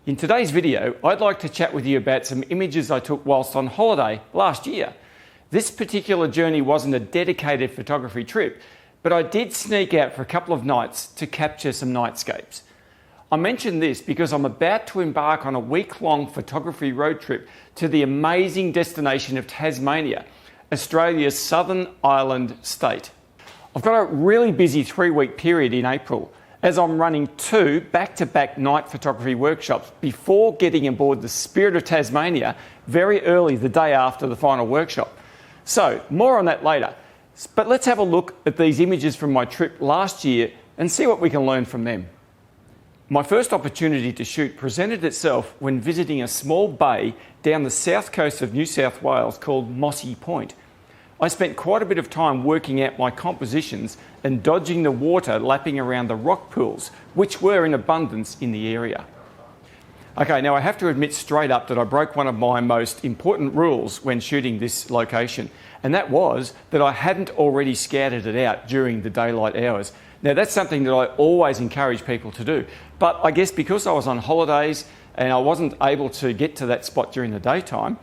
In today's video, I'd like to chat with you about some images I took whilst on holiday last year. This particular journey wasn't a dedicated photography trip, but I did sneak out for a couple of nights to capture some nightscapes. I mention this because I'm about to embark on a week-long photography road trip to the amazing destination of Tasmania, Australia's southern island state. I've got a really busy 3-week period in April, as I'm running 2 back-to-back night photography workshops before getting aboard the Spirit of Tasmania very early the day after the final workshop. So, more on that later. But let's have a look at these images from my trip last year and see what we can learn from them. My first opportunity to shoot presented itself when visiting a small bay down the south coast of New South Wales called Mossy Point. I spent quite a bit of time working out my compositions and dodging the water lapping around the rock pools, which were in abundance in the area. Okay, now I have to admit straight up that I broke one of my most important rules when shooting this location, and that was that I hadn't already scouted it out during the daylight hours. Now that's something that I always encourage people to do, but I guess because I was on holidays and I wasn't able to get to that spot during the daytime,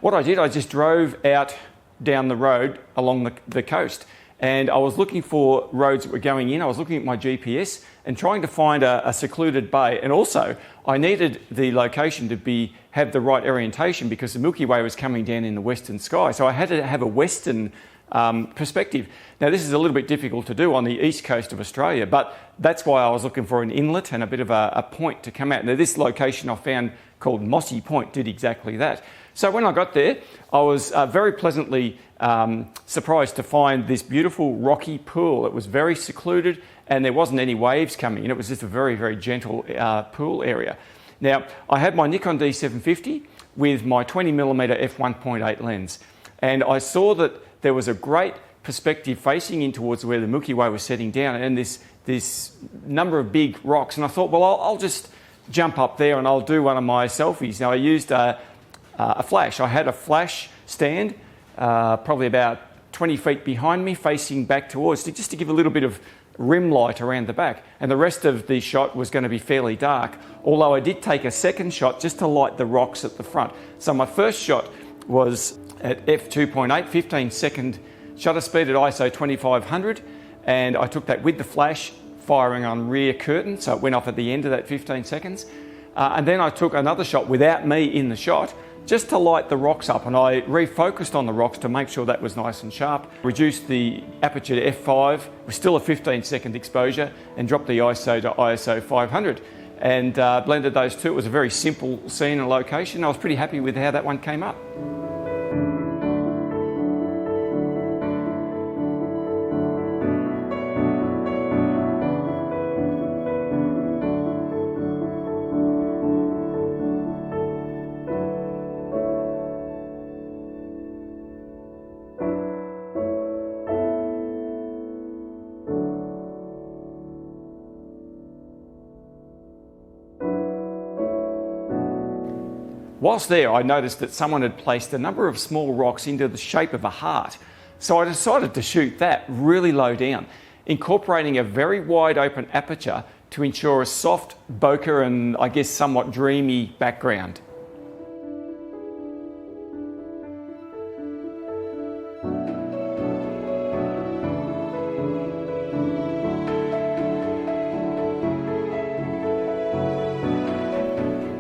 what I did, I just drove out down the road along the coast, and I was looking for roads that were going in. I was looking at my GPS and trying to find a secluded bay, and also I needed the location to have the right orientation because the Milky Way was coming down in the western sky, so I had to have a western perspective. Now this is a little bit difficult to do on the east coast of Australia, but that's why I was looking for an inlet and a bit of a point to come out. Now this location I found called Mossy Point did exactly that. So when I got there, I was very pleasantly surprised to find this beautiful rocky pool. It was very secluded and there wasn't any waves coming in. It was just a very, very gentle pool area. Now, I had my Nikon D750 with my 20mm f1.8 lens, and I saw that there was a great perspective facing in towards where the Milky Way was setting down and this number of big rocks. And I thought, well, I'll just jump up there and I'll do one of my selfies. Now, I used a flash. I had a flash stand probably about 20 feet behind me facing back towards, just to give a little bit of rim light around the back, and the rest of the shot was going to be fairly dark, although I did take a second shot just to light the rocks at the front. So my first shot was at f2.8, 15-second shutter speed at ISO 2500, and I took that with the flash firing on rear curtain, so it went off at the end of that 15 seconds. And then I took another shot without me in the shot, just to light the rocks up, and I refocused on the rocks to make sure that was nice and sharp, reduced the aperture to f5, with still a 15-second exposure, and dropped the ISO to ISO 500, and blended those two. It was a very simple scene and location. I was pretty happy with how that one came up. Whilst there, I noticed that someone had placed a number of small rocks into the shape of a heart. So I decided to shoot that really low down, incorporating a very wide open aperture to ensure a soft bokeh and I guess somewhat dreamy background.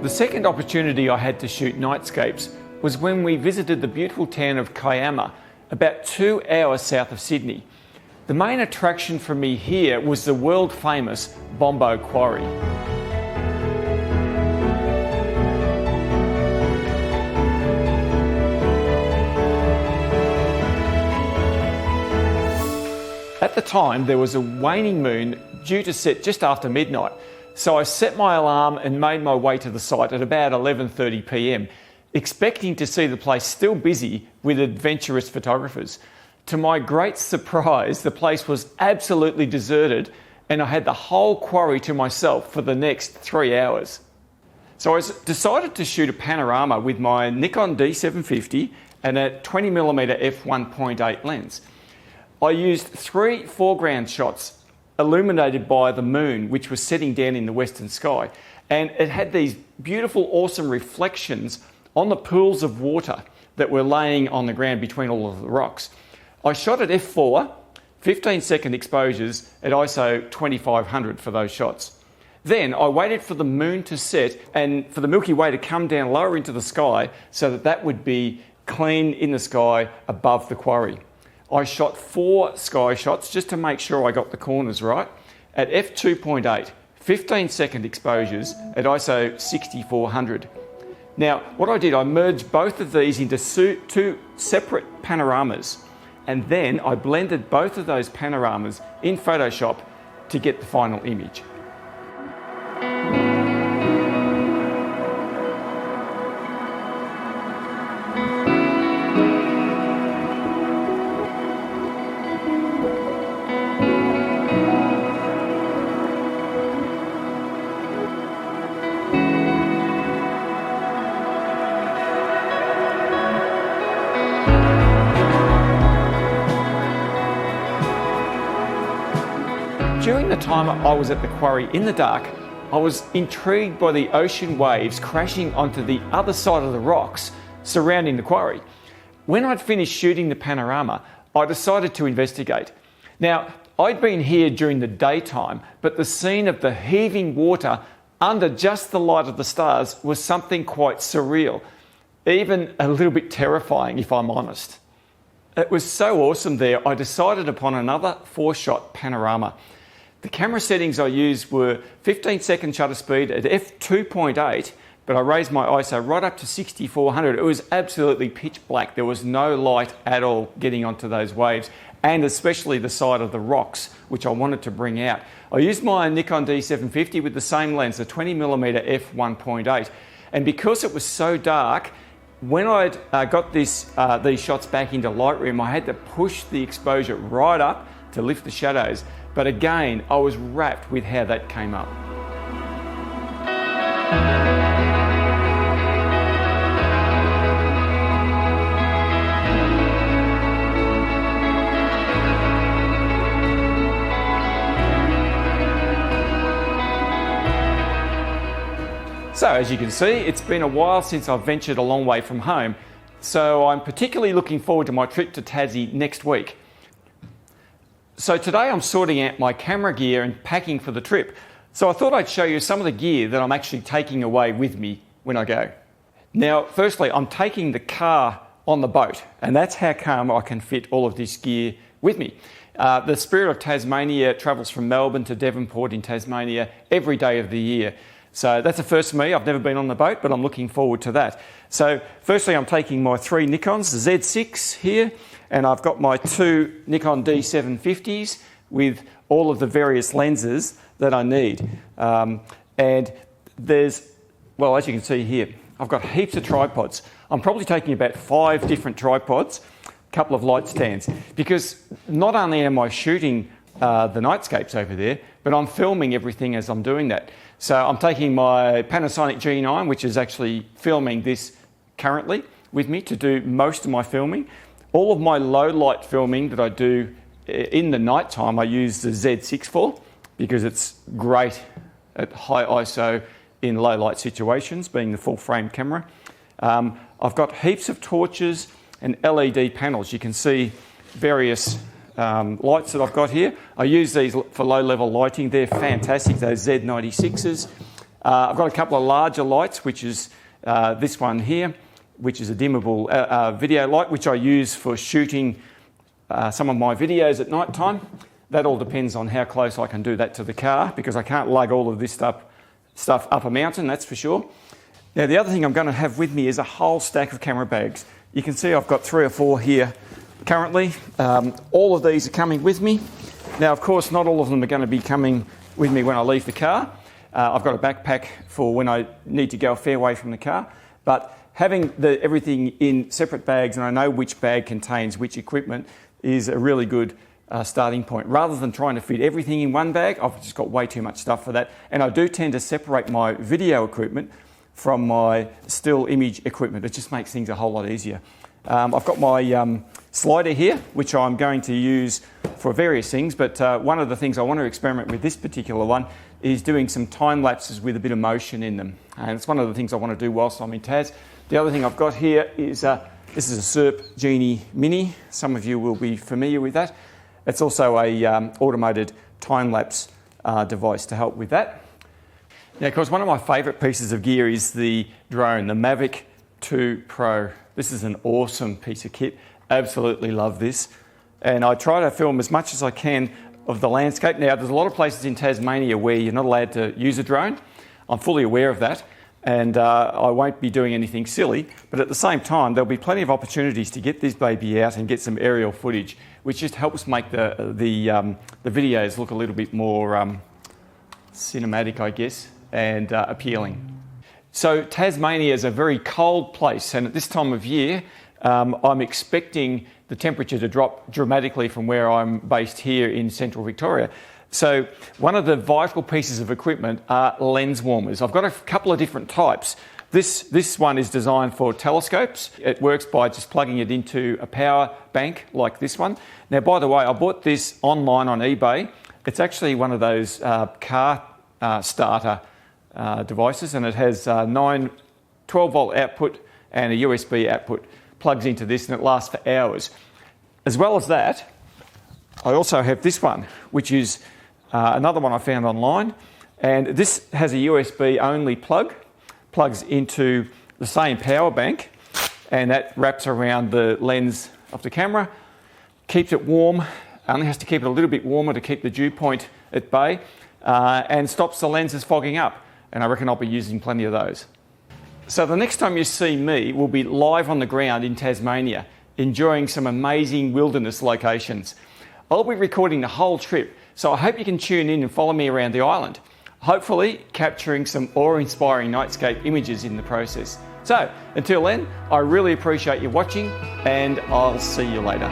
The second opportunity I had to shoot nightscapes was when we visited the beautiful town of Kiama, about 2 hours south of Sydney. The main attraction for me here was the world famous Bombo Quarry. At the time, there was a waning moon due to set just after midnight. So I set my alarm and made my way to the site at about 11:30 p.m, expecting to see the place still busy with adventurous photographers. To my great surprise, the place was absolutely deserted and I had the whole quarry to myself for the next 3 hours. So I decided to shoot a panorama with my Nikon D750 and a 20mm f1.8 lens. I used 3 foreground shots illuminated by the moon, which was setting down in the western sky. And it had these beautiful, awesome reflections on the pools of water that were laying on the ground between all of the rocks. I shot at f4, 15-second exposures at ISO 2500 for those shots. Then I waited for the moon to set and for the Milky Way to come down lower into the sky so that that would be clean in the sky above the quarry. I shot 4 sky shots just to make sure I got the corners right at f2.8, 15-second exposures at ISO 6400. Now, what I did, I merged both of these into 2 separate panoramas, and then I blended both of those panoramas in Photoshop to get the final image. During the time I was at the quarry in the dark, I was intrigued by the ocean waves crashing onto the other side of the rocks surrounding the quarry. When I'd finished shooting the panorama, I decided to investigate. Now, I'd been here during the daytime, but the scene of the heaving water under just the light of the stars was something quite surreal, even a little bit terrifying if I'm honest. It was so awesome there, I decided upon another 4-shot panorama. The camera settings I used were 15-second shutter speed at f2.8, but I raised my ISO right up to 6400. It was absolutely pitch black. There was no light at all getting onto those waves, and especially the side of the rocks, which I wanted to bring out. I used my Nikon D750 with the same lens, the 20mm f1.8, and because it was so dark, when I'd got these shots back into Lightroom, I had to push the exposure right up to lift the shadows. But again, I was rapt with how that came up. So as you can see, it's been a while since I've ventured a long way from home, so I'm particularly looking forward to my trip to Tassie next week. So today I'm sorting out my camera gear and packing for the trip. So I thought I'd show you some of the gear that I'm actually taking away with me when I go. Now, firstly, I'm taking the car on the boat, and that's how come I can fit all of this gear with me. The Spirit of Tasmania travels from Melbourne to Devonport in Tasmania every day of the year. So that's a first for me. I've never been on the boat, but I'm looking forward to that. So firstly, I'm taking my 3 Nikons, the Z6 here, and I've got my 2 Nikon D750s with all of the various lenses that I need. And there's, well, as you can see here, I've got heaps of tripods. I'm probably taking about 5 different tripods, a couple of light stands, because not only am I shooting the Nightscapes over there, but I'm filming everything as I'm doing that. So I'm taking my Panasonic G9, which is actually filming this currently with me to do most of my filming. All of my low light filming that I do in the night time, I use the Z6 for, because it's great at high ISO in low light situations, being the full frame camera. I've got heaps of torches and LED panels. You can see various lights that I've got here. I use these for low level lighting. They're fantastic, those Z96s. I've got a couple of larger lights, which is this one here, which is a dimmable video light, which I use for shooting some of my videos at night time. That all depends on how close I can do that to the car, because I can't lug all of this stuff up a mountain, that's for sure. Now, the other thing I'm going to have with me is a whole stack of camera bags. You can see I've got 3 or 4 here currently. All of these are coming with me. Now, of course, not all of them are going to be coming with me when I leave the car. I've got a backpack for when I need to go a fair way from the car. But having everything in separate bags, and I know which bag contains which equipment, is a really good starting point. Rather than trying to fit everything in one bag, I've just got way too much stuff for that. And I do tend to separate my video equipment from my still image equipment. It just makes things a whole lot easier. I've got my slider here, which I'm going to use for various things, but one of the things I want to experiment with this particular one is doing some time lapses with a bit of motion in them. And it's one of the things I want to do whilst I'm in Tas. The other thing I've got here is, this is a Syrp Genie Mini. Some of you will be familiar with that. It's also a automated time-lapse device to help with that. Now, of course, one of my favourite pieces of gear is the drone, the Mavic 2 Pro. This is an awesome piece of kit. Absolutely love this. And I try to film as much as I can of the landscape. Now, there's a lot of places in Tasmania where you're not allowed to use a drone. I'm fully aware of that. And I won't be doing anything silly, but at the same time, there'll be plenty of opportunities to get this baby out and get some aerial footage, which just helps make the videos look a little bit more cinematic, I guess, and appealing. So Tasmania is a very cold place, and at this time of year, I'm expecting the temperature to drop dramatically from where I'm based here in central Victoria. So one of the vital pieces of equipment are lens warmers. I've got a couple of different types. This one is designed for telescopes. It works by just plugging it into a power bank like this one. Now, by the way, I bought this online on eBay. It's actually one of those car starter devices, and it has 12-volt output and a USB output. Plugs into this and it lasts for hours. As well as that, I also have this one, which is another one I found online, and this has a USB only plug, plugs into the same power bank, and that wraps around the lens of the camera, keeps it warm, only has to keep it a little bit warmer to keep the dew point at bay, and stops the lenses fogging up, and I reckon I'll be using plenty of those. So the next time you see me, we'll be live on the ground in Tasmania, enjoying some amazing wilderness locations. I'll be recording the whole trip, so I hope you can tune in and follow me around the island, hopefully capturing some awe-inspiring nightscape images in the process. So, until then, I really appreciate you watching, and I'll see you later.